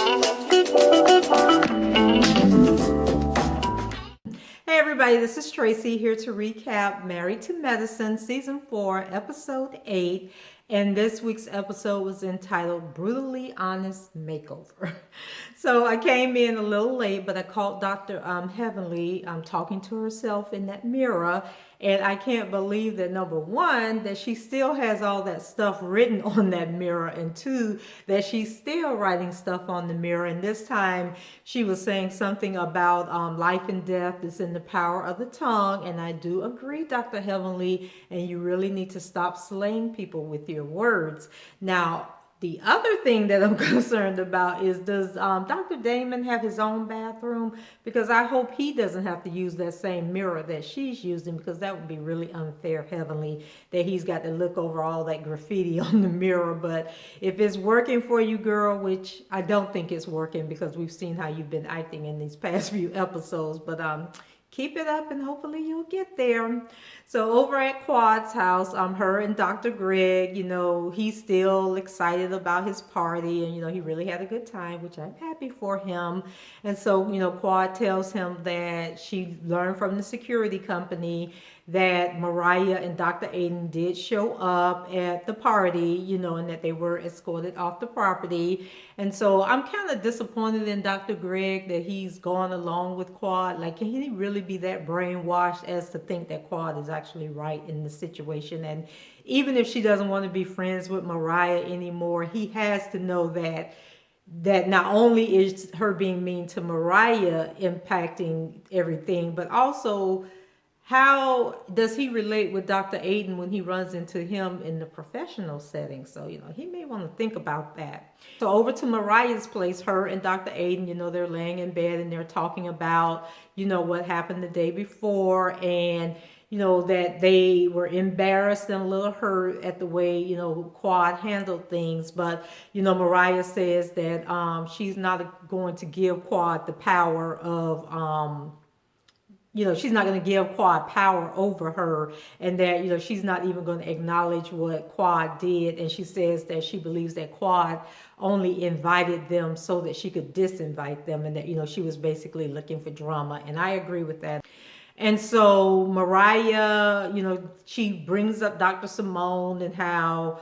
Hey everybody, this is Tracy here to recap Married to Medicine Season 4, Episode 8. And this week's episode was entitled Brutally Honest Makeover. So I came in a little late, but I caught Dr. Heavenly talking to herself in that mirror. And I can't believe that, number one, that she still has all that stuff written on that mirror, and two, that she's still writing stuff on the mirror. And this time she was saying something about life and death is in the power of the tongue. And I do agree, Dr. Heavenly, and you really need to stop slaying people with your words. Now, the other thing that I'm concerned about is, does Dr. Damon have his own bathroom? Because I hope he doesn't have to use that same mirror that she's using, because that would be really unfair, Heavenly, that he's got to look over all that graffiti on the mirror. But if it's working for you, girl, which I don't think it's working because we've seen how you've been acting in these past few episodes, but keep it up and hopefully you'll get there. So over at Quad's house, her and Dr. Greg, he's still excited about his party, and he really had a good time, which I'm happy for him. And so, Quad tells him that she learned from the security company that Mariah and Dr. Aiden did show up at the party, and that they were escorted off the property. And so I'm kind of disappointed in Dr. Greg that he's gone along with Quad. Like, can he really be that brainwashed as to think that Quad is actually right in the situation? And even if she doesn't want to be friends with Mariah anymore, he has to know that not only is her being mean to Mariah impacting everything, but also how does he relate with Dr. Aiden when he runs into him in the professional setting? So, he may want to think about that. So over to Mariah's place, her and Dr. Aiden, they're laying in bed and they're talking about, what happened the day before, and that they were embarrassed and a little hurt at the way, Quad handled things. But, Mariah says that she's not going to give Quad the power of, she's not going to give Quad power over her, and that, she's not even going to acknowledge what Quad did. And she says that she believes that Quad only invited them so that she could disinvite them, and that, she was basically looking for drama. And I agree with that. And so Mariah, she brings up Dr. Simone and how,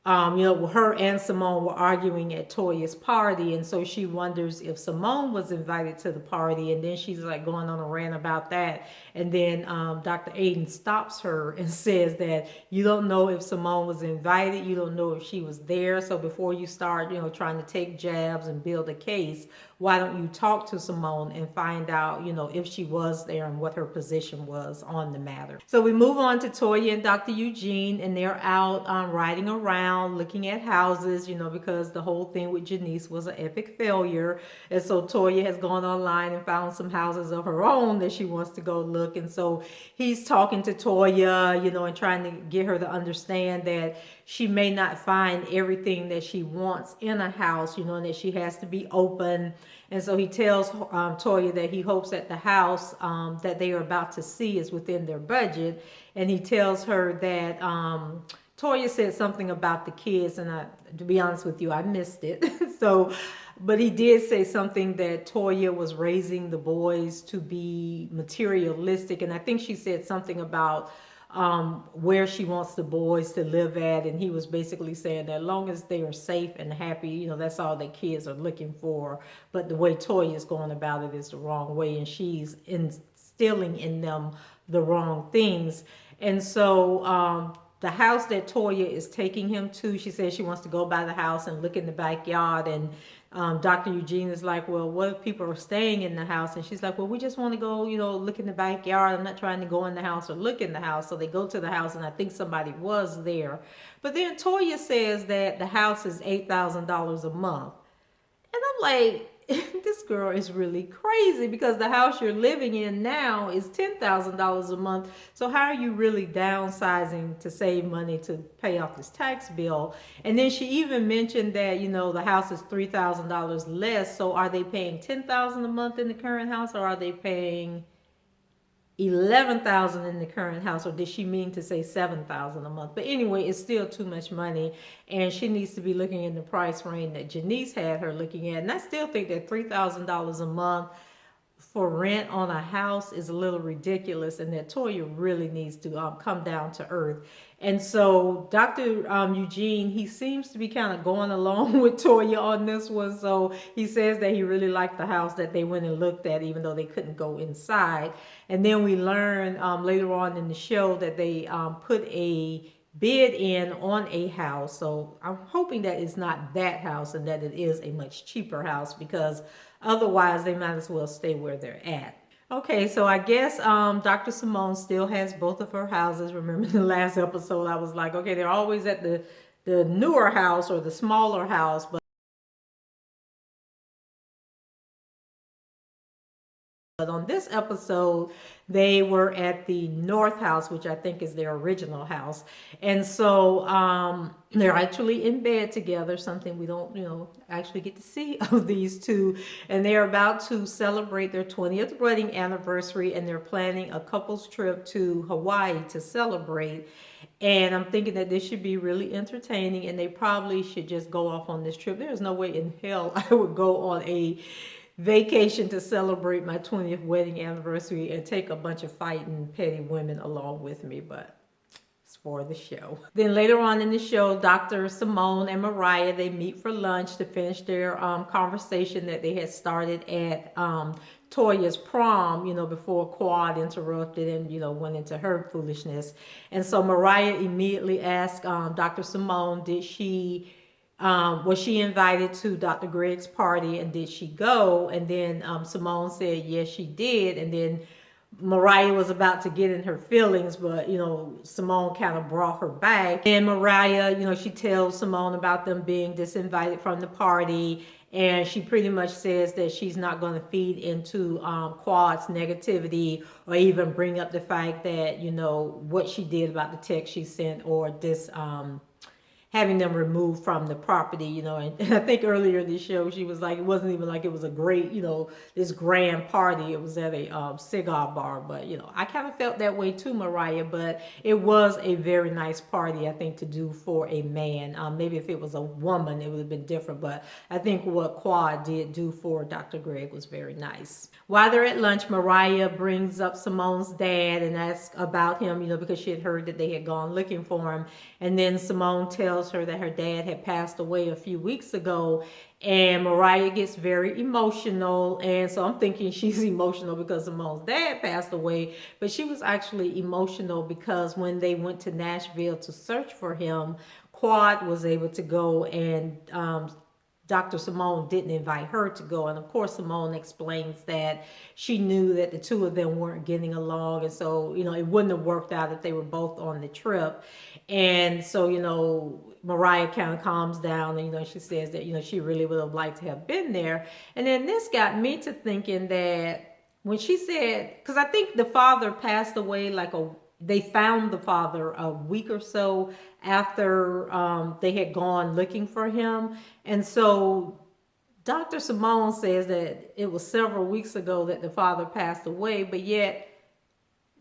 her and Simone were arguing at Toya's party. And so she wonders if Simone was invited to the party. And then she's like going on a rant about that. And then Dr. Aiden stops her and says that you don't know if Simone was invited. You don't know if she was there. So before you start, trying to take jabs and build a case, why don't you talk to Simone and find out, if she was there and what her position was on the matter. So we move on to Toya and Dr. Eugene, and they're out riding around looking at houses, because the whole thing with Janice was an epic failure. And so Toya has gone online and found some houses of her own that she wants to go look. And so he's talking to Toya, and trying to get her to understand that she may not find everything that she wants in a house, and that she has to be open. And so he tells Toya that he hopes that the house that they are about to see is within their budget. And he tells her that Toya said something about the kids, and to be honest with you, I missed it. But he did say something that Toya was raising the boys to be materialistic. And I think she said something about where she wants the boys to live at, and he was basically saying that as long as they are safe and happy, that's all that kids are looking for. But the way Toya is going about it is the wrong way, and she's instilling in them the wrong things. And so the house that Toya is taking him to, she says she wants to go by the house and look in the backyard. And Dr. Eugene is like, well, what if people are staying in the house? And she's like, well, we just want to go, look in the backyard. I'm not trying to go in the house or look in the house. So they go to the house, and I think somebody was there. But then Toya says that the house is $8,000 a month. And I'm like, this girl is really crazy, because the house you're living in now is $10,000 a month. So how are you really downsizing to save money to pay off this tax bill? And then she even mentioned that, the house is $3,000 less. So are they paying $10,000 a month in the current house, or are they paying 11,000 in the current house, or did she mean to say 7,000 a month? But anyway, it's still too much money, and she needs to be looking in the price range that Janice had her looking at. And I still think that $3,000 a month for rent on a house is a little ridiculous, and that Toya really needs to come down to earth. And so Dr. Eugene, he seems to be kind of going along with Toya on this one. So he says that he really liked the house that they went and looked at, even though they couldn't go inside. And then we learn later on in the show that they put a bid in on a house. So I'm hoping that it's not that house and that it is a much cheaper house, because otherwise they might as well stay where they're at. Okay, so I guess Dr. Simone still has both of her houses. Remember in the last episode, I was like, okay, they're always at the newer house or the smaller house, but on this episode, they were at the North House, which I think is their original house. And so they're actually in bed together, something we don't, actually get to see of these two. And they're about to celebrate their 20th wedding anniversary, and they're planning a couple's trip to Hawaii to celebrate. And I'm thinking that this should be really entertaining, and they probably should just go off on this trip. There's no way in hell I would go on a vacation to celebrate my 20th wedding anniversary and take a bunch of fighting petty women along with me, but it's for the show. Then later on in the show, Dr. Simone and Mariah, they meet for lunch to finish their conversation that they had started at Toya's prom, before Quad interrupted and, went into her foolishness. And so Mariah immediately asked Dr. Simone, was she invited to Dr. Greg's party, and did she go? And then Simone said, yes, she did. And then Mariah was about to get in her feelings, but, Simone kind of brought her back. And Mariah, she tells Simone about them being disinvited from the party. And she pretty much says that she's not going to feed into Quad's negativity, or even bring up the fact that, what she did about the text she sent, or this having them removed from the property, and I think earlier in the show, she was like, it wasn't even like it was a great, this grand party. It was at a cigar bar, but, I kind of felt that way too, Mariah, but it was a very nice party, I think, to do for a man. Maybe if it was a woman, it would have been different, but I think what Quad did do for Dr. Greg was very nice. While they're at lunch, Mariah brings up Simone's dad and asks about him, because she had heard that they had gone looking for him. And then Simone tells her that her dad had passed away a few weeks ago, and Mariah gets very emotional. And so I'm thinking she's emotional because Simone's dad passed away, but she was actually emotional because when they went to Nashville to search for him, Quad was able to go, and Dr. Simone didn't invite her to go. And of course, Simone explains that she knew that the two of them weren't getting along. And so, it wouldn't have worked out if they were both on the trip. And so, Mariah kind of calms down, and, she says that, she really would have liked to have been there. And then this got me to thinking that when she said, because I think the father passed away they found the father a week or so after they had gone looking for him. And so Dr. Simone says that it was several weeks ago that the father passed away, but yet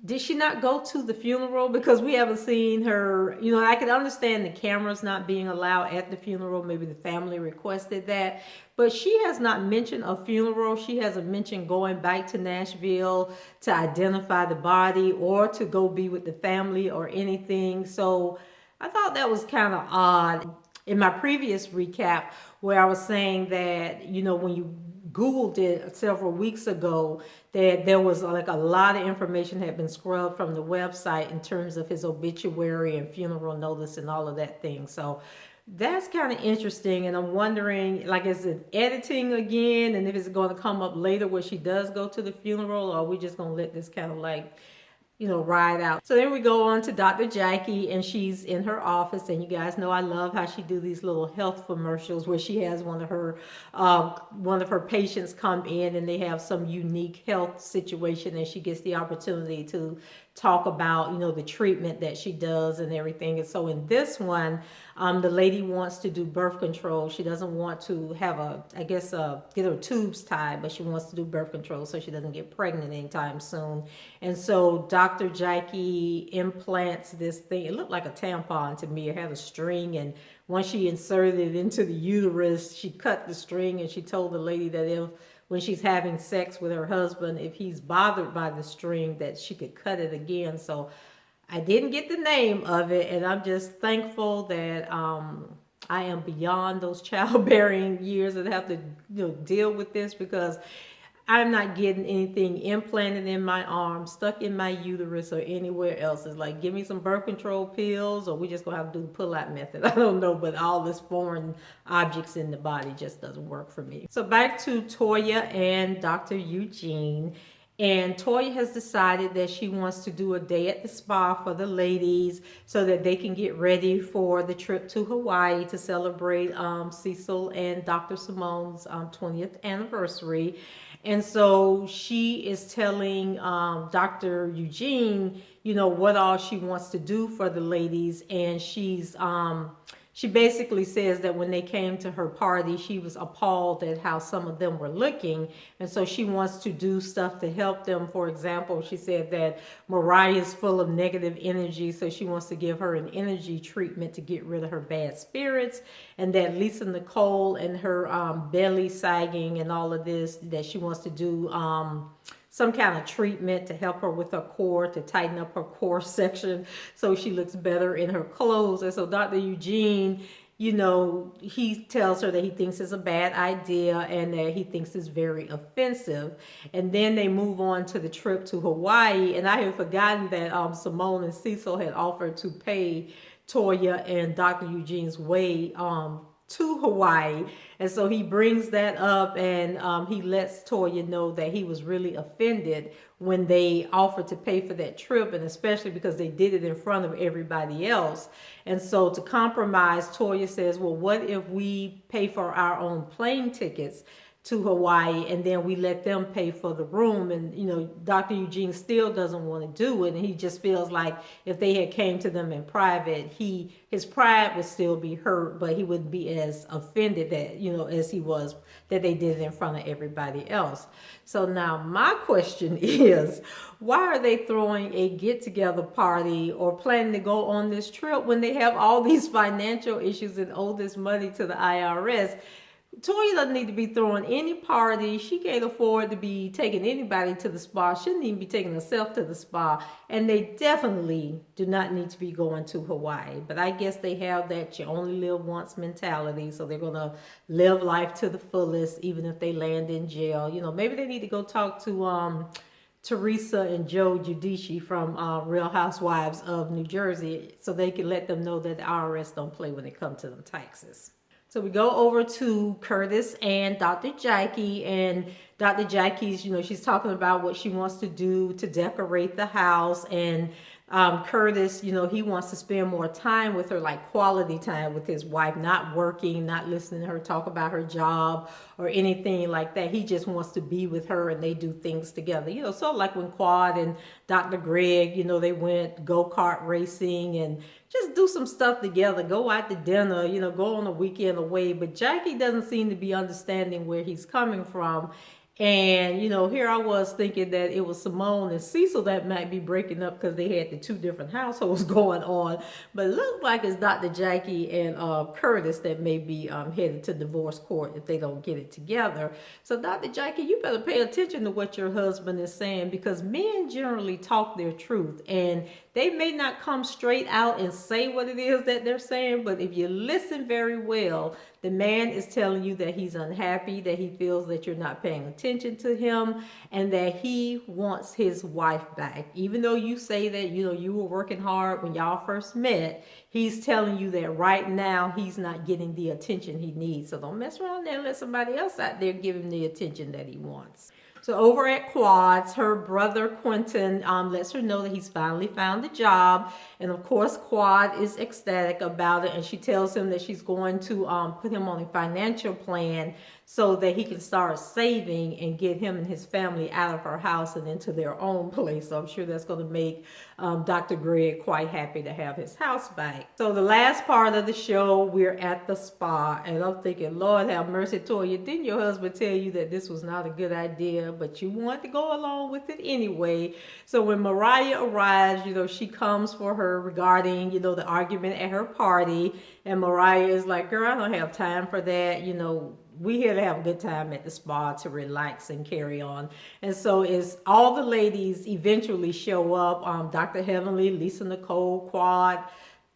did she not go to the funeral? Because we haven't seen her. I can understand the cameras not being allowed at the funeral. Maybe the family requested that. But she has not mentioned a funeral. She hasn't mentioned going back to Nashville to identify the body or to go be with the family or anything. So I thought that was kind of odd. In my previous recap, where I was saying that, when you Googled it several weeks ago, that there was like a lot of information had been scrubbed from the website in terms of his obituary and funeral notice and all of that thing. So that's kind of interesting. And I'm wondering, is it editing again? And if it's going to come up later where she does go to the funeral, or are we just going to let this kind of ride out. So then we go on to Dr. Jackie, and she's in her office, and you guys know I love how she do these little health commercials where she has one of her patients come in, and they have some unique health situation, and she gets the opportunity to talk about, the treatment that she does and everything. And so in this one, the lady wants to do birth control. She doesn't want to have get her tubes tied, but she wants to do birth control so she doesn't get pregnant anytime soon. And so Dr. Jackie implants this thing. It looked like a tampon to me. It had a string, and once she inserted it into the uterus, she cut the string, and she told the lady that when she's having sex with her husband, if he's bothered by the string, that she could cut it again. So I didn't get the name of it, and I'm just thankful that I am beyond those childbearing years and have to deal with this, because I'm not getting anything implanted in my arm, stuck in my uterus, or anywhere else. It's like, give me some birth control pills, or we just gonna have to do the pull-out method. I don't know, but all this foreign objects in the body just doesn't work for me. So back to Toya and Dr. Eugene. And Toya has decided that she wants to do a day at the spa for the ladies so that they can get ready for the trip to Hawaii to celebrate Cecil and Dr. Simone's 20th anniversary. And so she is telling Dr. Eugene, what all she wants to do for the ladies. And she basically says that when they came to her party, she was appalled at how some of them were looking. And so she wants to do stuff to help them. For example, she said that Mariah is full of negative energy, so she wants to give her an energy treatment to get rid of her bad spirits. And that Lisa Nicole and her belly sagging and all of this, that she wants to do some kind of treatment to help her with her core, to tighten up her core section so she looks better in her clothes. And so Dr. Eugene, he tells her that he thinks it's a bad idea and that he thinks it's very offensive. And then they move on to the trip to Hawaii. And I had forgotten that Simone and Cecil had offered to pay Toya and Dr. Eugene's way to Hawaii. And so he brings that up, and he lets Toya know that he was really offended when they offered to pay for that trip, and especially because they did it in front of everybody else. And so to compromise, Toya says, well, what if we pay for our own plane tickets to Hawaii, and then we let them pay for the room? And Dr. Eugene still doesn't want to do it, and he just feels like if they had came to them in private, his pride would still be hurt, but he wouldn't be as offended that as he was that they did it in front of everybody else. So now my question is, why are they throwing a get-together party or planning to go on this trip when they have all these financial issues and owe this money to the IRS? Toya doesn't need to be throwing any party. She can't afford to be taking anybody to the spa. She shouldn't even be taking herself to the spa. And they definitely do not need to be going to Hawaii. But I guess they have that you only live once mentality. So they're going to live life to the fullest, even if they land in jail. Maybe they need to go talk to Teresa and Joe Giudice from Real Housewives of New Jersey, so they can let them know that the IRS don't play when it comes to them taxes. So we go over to Curtis and Dr. Jackie, and Dr. Jackie's, she's talking about what she wants to do to decorate the house. And Curtis, he wants to spend more time with her, like quality time with his wife, not working, not listening to her talk about her job or anything like that. He just wants to be with her and they do things together. So like when Quad and Dr. Greg, they went go-kart racing and just do some stuff together, go out to dinner, go on a weekend away. But Jackie doesn't seem to be understanding where he's coming from. And, here I was thinking that it was Simone and Cecil that might be breaking up because they had the two different households going on. But it looks like it's Dr. Jackie and Curtis that may be headed to divorce court if they don't get it together. So Dr. Jackie, you better pay attention to what your husband is saying, because men generally talk their truth. And they may not come straight out and say what it is that they're saying, but if you listen very well, the man is telling you that he's unhappy, that he feels that you're not paying attention to him, and that he wants his wife back. Even though you say that, you were working hard when y'all first met, he's telling you that right now he's not getting the attention he needs. So don't mess around there and let somebody else out there give him the attention that he wants. So over at Quad's, her brother Quentin lets her know that he's finally found a job. And of course, Quad is ecstatic about it. And she tells him that she's going to put him on a financial plan so that he can start saving and get him and his family out of her house and into their own place. So I'm sure that's going to make Dr. Greg quite happy to have his house back. So the last part of the show, we're at the spa, and I'm thinking, Lord have mercy, Toya, didn't your husband tell you that this was not a good idea, but you wanted to go along with it anyway? So when Mariah arrives, she comes for her regarding, the argument at her party, and Mariah is like, girl, I don't have time for that, we here to have a good time at the spa, to relax and carry on. And so it's all the ladies eventually show up. Dr. Heavenly, Lisa Nicole, Quad,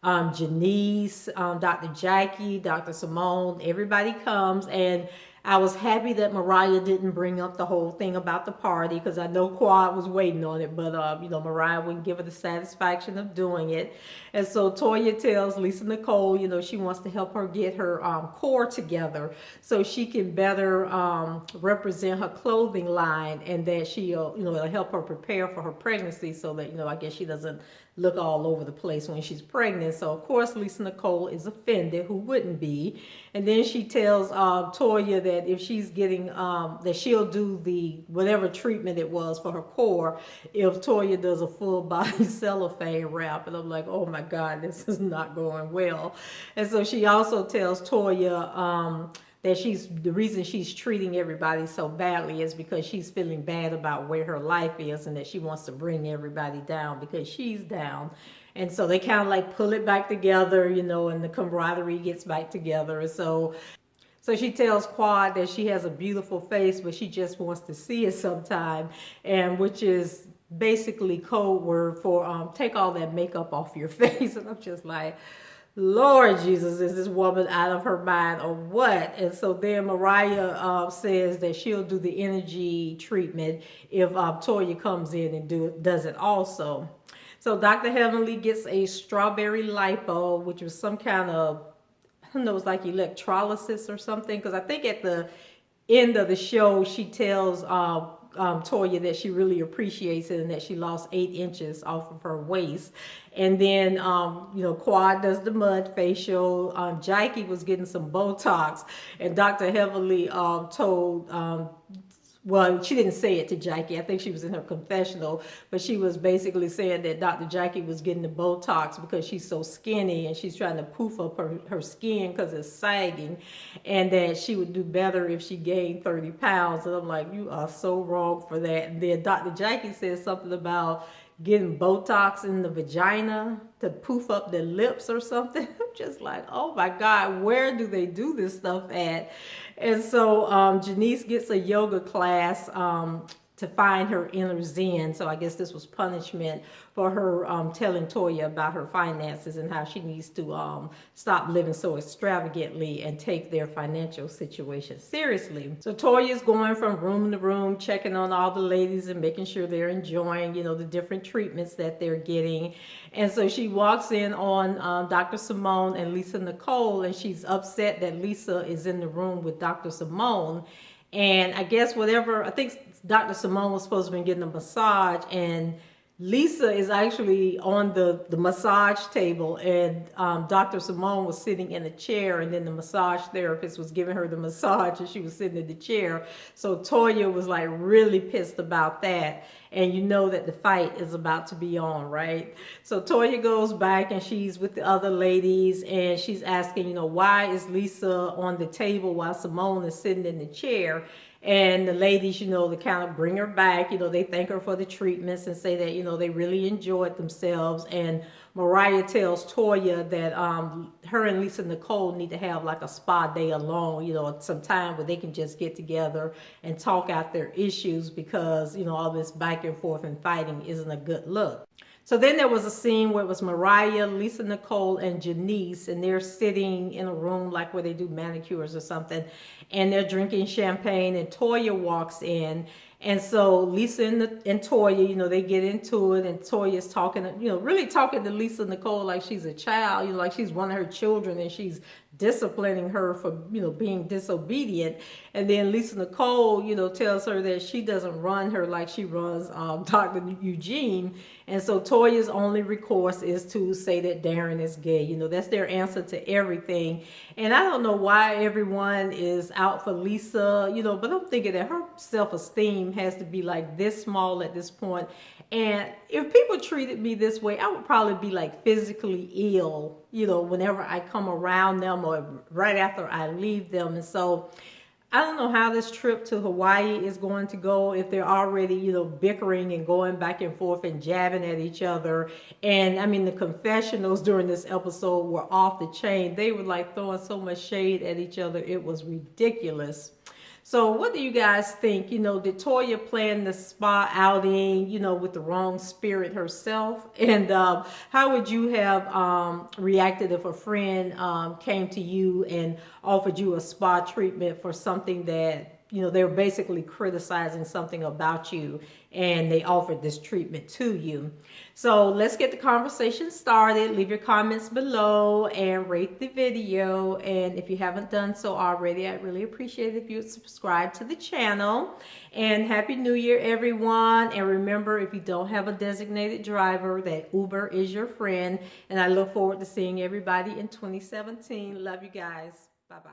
Janice, Dr. Jackie, Dr. Simone, everybody comes. And I was happy that Mariah didn't bring up the whole thing about the party, because I know Quad was waiting on it, but Mariah wouldn't give her the satisfaction of doing it. And so Toya tells Lisa Nicole, she wants to help her get her core together so she can better represent her clothing line, and that she'll, it'll help her prepare for her pregnancy, so that, I guess she doesn't look all over the place when she's pregnant. So of course Lisa Nicole is offended. Who wouldn't be? And then she tells Toya that if she's getting that she'll do the whatever treatment it was for her core if Toya does a full body cellophane wrap. And I'm like, oh my God, this is not going well. And so she also tells Toya that the reason she's treating everybody so badly is because she's feeling bad about where her life is, and that she wants to bring everybody down because she's down. And so they kind of like pull it back together, and the camaraderie gets back together. And so she tells Quad that she has a beautiful face, but she just wants to see it sometime, and which is basically code word for take all that makeup off your face. And I'm just like, Lord Jesus, is this woman out of her mind or what? And so then Mariah says that she'll do the energy treatment if Toya comes in and does it also. So Dr. Heavenly gets a strawberry lipo, which was some kind of, I don't know, it was like electrolysis or something. Because I think at the end of the show, she tells Toya that she really appreciates it, and that she lost 8 inches off of her waist. And then, Quad does the mud facial. Jackie was getting some Botox, and Dr. Heavenly told well, she didn't say it to Jackie. I think she was in her confessional, but she was basically saying that Dr. Jackie was getting the Botox because she's so skinny, and she's trying to poof up her skin because it's sagging, and that she would do better if she gained 30 pounds. And I'm like, you are so wrong for that. And then Dr. Jackie says something about getting Botox in the vagina to poof up their lips or something. I'm just like, oh my God, where do they do this stuff at? And so Janice gets a yoga class to find her inner zen. So I guess this was punishment for her telling Toya about her finances and how she needs to stop living so extravagantly and take their financial situation seriously. So Toya's going from room to room, checking on all the ladies and making sure they're enjoying, the different treatments that they're getting. And so she walks in on Dr. Simone and Lisa Nicole, and she's upset that Lisa is in the room with Dr. Simone. And I guess I think Dr. Simone was supposed to be getting a massage, and Lisa is actually on the massage table, and Dr. Simone was sitting in a chair, and then the massage therapist was giving her the massage, and she was sitting in the chair. So Toya was like really pissed about that. And you know that the fight is about to be on, right? So Toya goes back, and she's with the other ladies, and she's asking, why is Lisa on the table while Simone is sitting in the chair? And the ladies, they kind of bring her back. They thank her for the treatments and say that, they really enjoyed themselves. And Mariah tells Toya that her and Lisa Nicole need to have like a spa day alone, some time where they can just get together and talk out their issues, because, all this back and forth and fighting isn't a good look. So then there was a scene where it was Mariah, Lisa Nicole, and Janice, and they're sitting in a room like where they do manicures or something, and they're drinking champagne, and Toya walks in. And so Lisa and Toya, they get into it, and Toya's talking, really talking to Lisa Nicole like she's a child, like she's one of her children, and she's disciplining her for, being disobedient. And then Lisa Nicole, tells her that she doesn't run her like she runs Dr. Eugene. And so Toya's only recourse is to say that Darren is gay. That's their answer to everything. And I don't know why everyone is out for Lisa, but I'm thinking that her self-esteem has to be like this small at this point. And if people treated me this way, I would probably be like physically ill, whenever I come around them or right after I leave them. And so I don't know how this trip to Hawaii is going to go, if they're already, bickering and going back and forth and jabbing at each other. And I mean, the confessionals during this episode were off the chain. They were like throwing so much shade at each other. It was ridiculous. So what do you guys think? Did Toya plan the spa outing, with the wrong spirit herself? And how would you have reacted if a friend came to you and offered you a spa treatment for something that, they were basically criticizing something about you and they offered this treatment to you? So let's get the conversation started. Leave your comments below and rate the video. And if you haven't done so already, I'd really appreciate it if you would subscribe to the channel. And Happy New Year, everyone. And remember, if you don't have a designated driver, that Uber is your friend. And I look forward to seeing everybody in 2017. Love you guys. Bye-bye.